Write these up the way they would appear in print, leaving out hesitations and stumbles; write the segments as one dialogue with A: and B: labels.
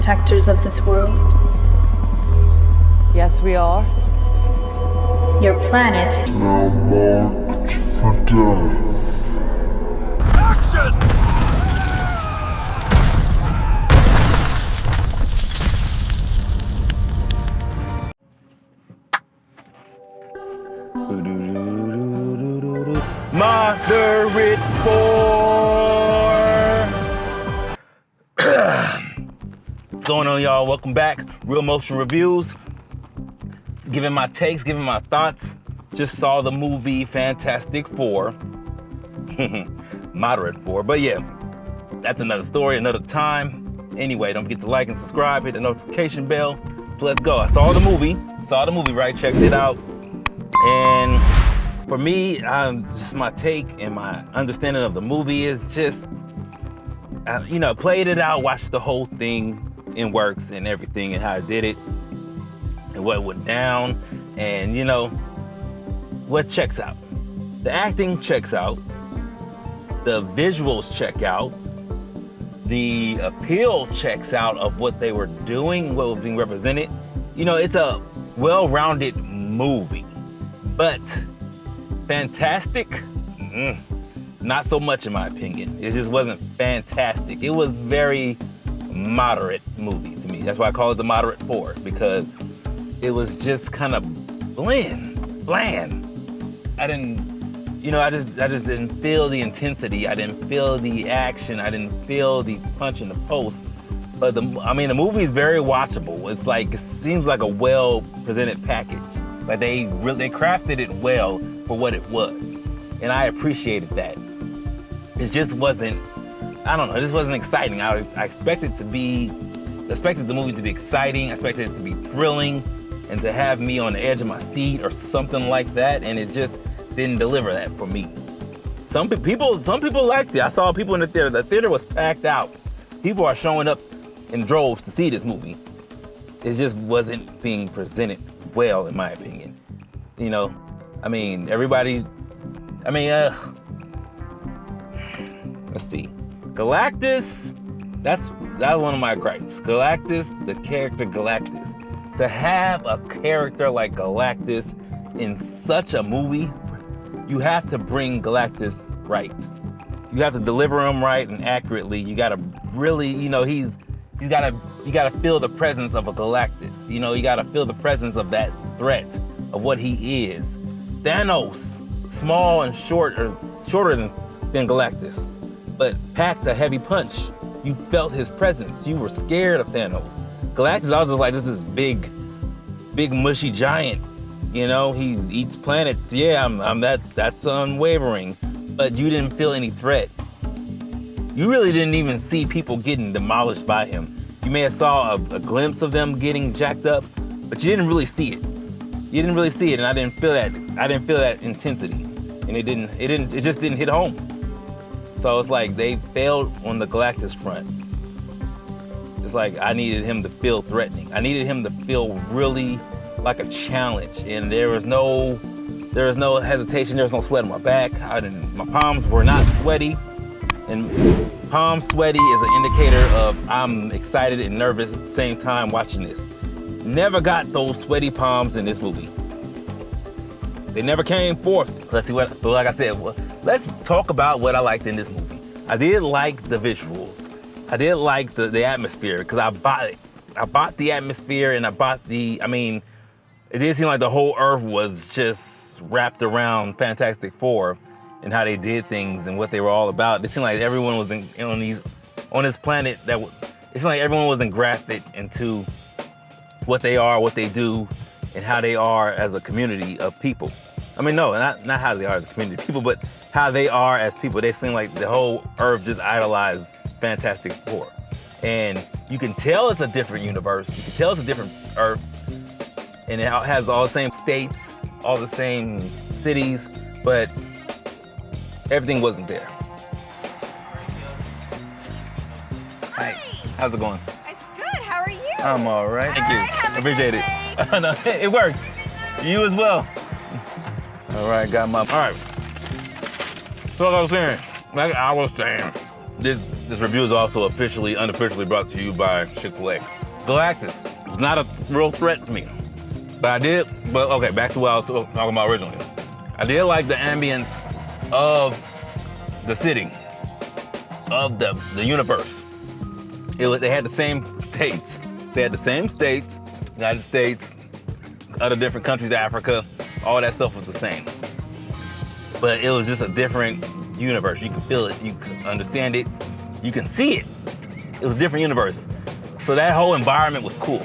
A: protectors of this world.
B: Yes, we are.
A: Your planet is
C: now marked for death.
D: Action! Moderate 4. What's going on, y'all? Welcome back. Real Motion Reviews. Giving my takes, giving my thoughts. Just saw the movie Fantastic Four. Moderate 4. But yeah, that's another story, another time. Anyway, don't forget to like and subscribe, hit the notification bell. So let's go. I saw the movie, right? Checked it out. And for me, just my take and my understanding of the movie is just, played it out, watched the whole thing in works and everything and how I did it and what went down and, what checks out. The acting checks out. The visuals check out. The appeal checks out of what they were doing, what was being represented. It's a well-rounded movie, but fantastic? Not so much in my opinion. It just wasn't fantastic. It was very moderate movie to me. That's why I call it the Moderate 4, because it was just kind of bland. I just didn't feel the intensity. I didn't feel the action. I didn't feel the punch in the post. But the movie is very watchable. It seems like a well-presented package. Like they crafted it well for what it was. And I appreciated that. It just wasn't, it just wasn't exciting. I expected the movie to be exciting. I expected it to be thrilling and to have me on the edge of my seat or something like that. And it just didn't deliver that for me. Some people liked it. I saw people in the theater. The theater was packed out. People are showing up in droves to see this movie. It just wasn't being presented well, in my opinion. Let's see. Galactus, that's one of my gripes. Galactus, the character Galactus. To have a character like Galactus in such a movie, you have to bring Galactus right. You have to deliver him right and accurately. You gotta really, you gotta feel the presence of a Galactus. You gotta feel the presence of that threat, of what he is. Thanos, small and shorter than Galactus, but packed a heavy punch. You felt his presence. You were scared of Thanos. Galactus, I was just like, this is big mushy giant. He eats planets. Yeah, that's unwavering. But you didn't feel any threat. You really didn't even see people getting demolished by him. You may have saw a glimpse of them getting jacked up, but you didn't really see it. And I didn't feel that. I didn't feel that intensity, and it just didn't hit home. So it's like they failed on the Galactus front. It's like I needed him to feel threatening. I needed him to feel really like a challenge, and there was no hesitation. There was no sweat on my back. My palms were not sweaty, and palms sweaty is an indicator of I'm excited and nervous at the same time watching this. Never got those sweaty palms in this movie. They never came forth. Let's talk about what I liked in this movie. I did like the visuals. I did like the atmosphere, because I bought it. I bought the atmosphere, and I bought it did seem like the whole earth was just wrapped around Fantastic Four and how they did things and what they were all about. It seemed like everyone was on this planet it seemed like everyone was engrafted into what they are, what they do, and how they are as a community of people. Not how they are as a community of people, but how they are as people. They seem like the whole earth just idolized Fantastic Four. And you can tell it's a different universe. You can tell it's a different earth. And it has all the same states, all the same cities, but everything wasn't there. Hi. How's it going?
E: It's good. How are you?
D: I'm all right. Thank you.
E: Have a
D: Appreciate
E: good
D: it. No, it works. You as well. All right, got my. All right. So like I was saying, This review is also unofficially brought to you by Chick-fil-A. Galactus was not a real threat to me. But okay, back to what I was talking about originally. I did like the ambience of the city, of the universe. They had the same states. United States, other different countries, Africa, all that stuff was the same. But it was just a different universe. You can feel it, you can understand it, you can see it. It was a different universe. So that whole environment was cool.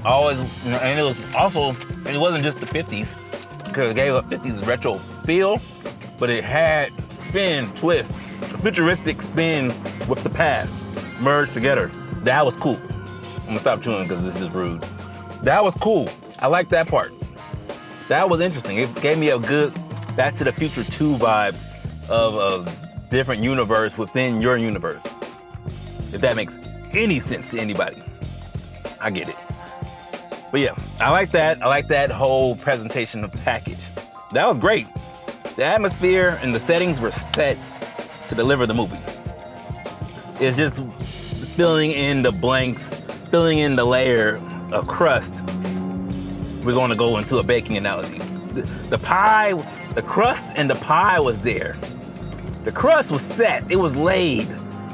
D: And it was also, and it wasn't just the 50s, because it gave a 50s retro feel, but it had twist, a futuristic spin with the past merged together. That was cool. I'm gonna stop chewing because this is rude. That was cool. I liked that part. That was interesting. It gave me a good Back to the Future 2 vibes of a different universe within your universe. If that makes any sense to anybody. I get it. But yeah, I like that. I like that whole presentation of package. That was great. The atmosphere and the settings were set to deliver the movie. It's just filling in the blanks, filling in the layer of crust. We're going to go into a baking analogy. The pie, the crust and the pie was there. The crust was set, it was laid.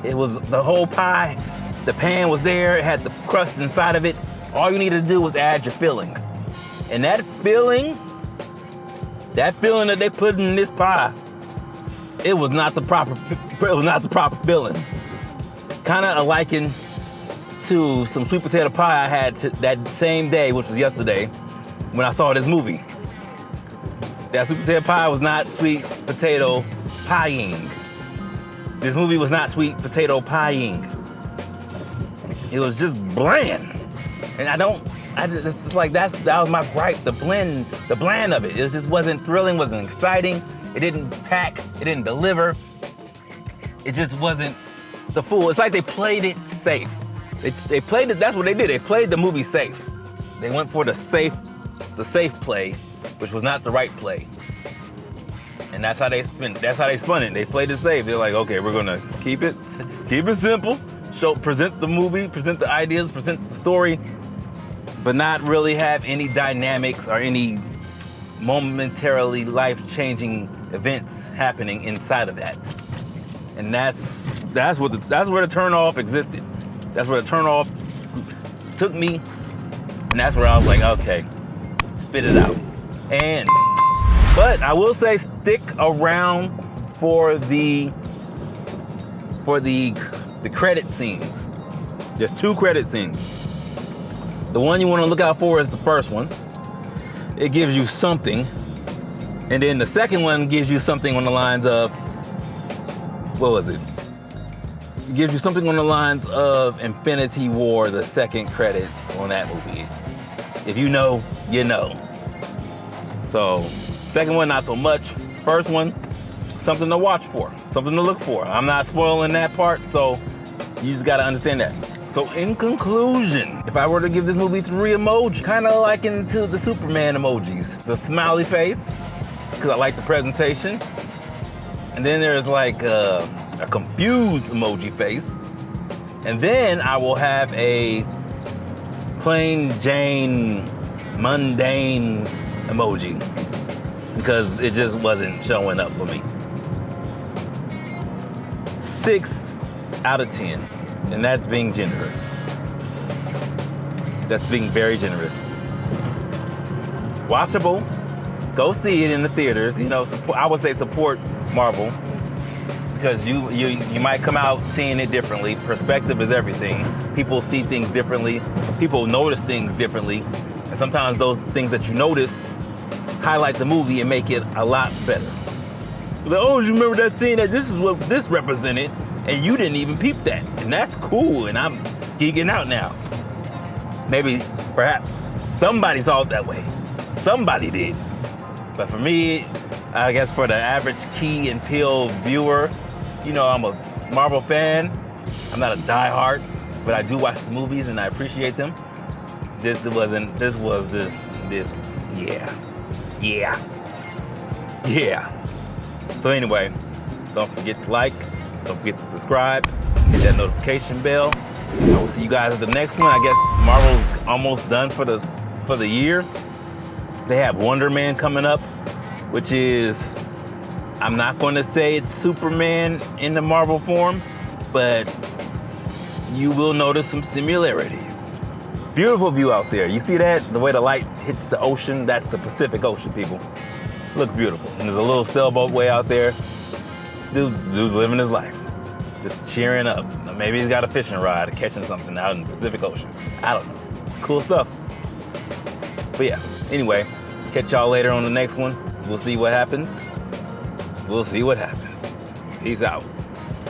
D: It was the whole pie, the pan was there, it had the crust inside of it. All you needed to do was add your filling. And that filling that they put in this pie, it was not the proper filling. Kind of a liken to some sweet potato pie I had that same day, which was yesterday, when I saw this movie. That sweet potato pie was not sweet potato pieing. This movie was not sweet potato pieing. It was just bland. And it's just like that was my gripe, the bland of it. It just wasn't thrilling, wasn't exciting. It didn't pack, it didn't deliver. It just wasn't the full. It's like they played it safe. They played it, that's what they did. They played the movie safe. They went for the safe play, which was not the right play. And that's how they spun it. They played it safe. They're like, okay, we're gonna keep it simple, present the movie, present the ideas, present the story, but not really have any dynamics or any momentarily life-changing events happening inside of that. And that's where the turnoff existed. That's where the turnoff took me, and that's where I was like, okay, spit it out. But I will say, stick around for the credit scenes. There's 2 credit scenes. The one you want to look out for is the first one. It gives you something. And then the second one gives you something on the lines of, what was it? It gives you something on the lines of Infinity War, the second credit on that movie. If you know, you know. So, second one, not so much. First one, something to watch for, something to look for. I'm not spoiling that part, so you just gotta understand that. So in conclusion, if I were to give this movie 3 emojis, kind of likened to the Superman emojis. The smiley face, because I like the presentation. And then there's like a confused emoji face. And then I will have a plain Jane, mundane emoji, because it just wasn't showing up for me. 6 out of 10. And that's being generous. That's being very generous. Watchable. Go see it in the theaters. You know, I would say support Marvel, because you might come out seeing it differently. Perspective is everything. People see things differently. People notice things differently. And sometimes those things that you notice highlight the movie and make it a lot better. Like, oh, you remember that scene? This is what this represented, and you didn't even peep that. And that's cool, and I'm geeking out now. Maybe, perhaps, somebody saw it that way. Somebody did. But for me, I guess for the average Key and Peele viewer, you know, I'm a Marvel fan. I'm not a diehard, but I do watch the movies and I appreciate them. Yeah. So anyway, don't forget to like, Don't forget to subscribe, hit that notification bell. I will see you guys at the next one. I guess Marvel's almost done for the year. They have Wonder Man coming up, which is, I'm not going to say it's Superman in the Marvel form, but you will notice some similarities. Beautiful view out there. You see that? The way the light hits the ocean, that's the Pacific Ocean, people. Looks beautiful. And there's a little sailboat way out there. Dude's living his life. Just cheering up. Maybe he's got a fishing rod or catching something out in the Pacific Ocean. I don't know. Cool stuff. But yeah, anyway, catch y'all later on the next one. We'll see what happens. We'll see what happens. Peace out.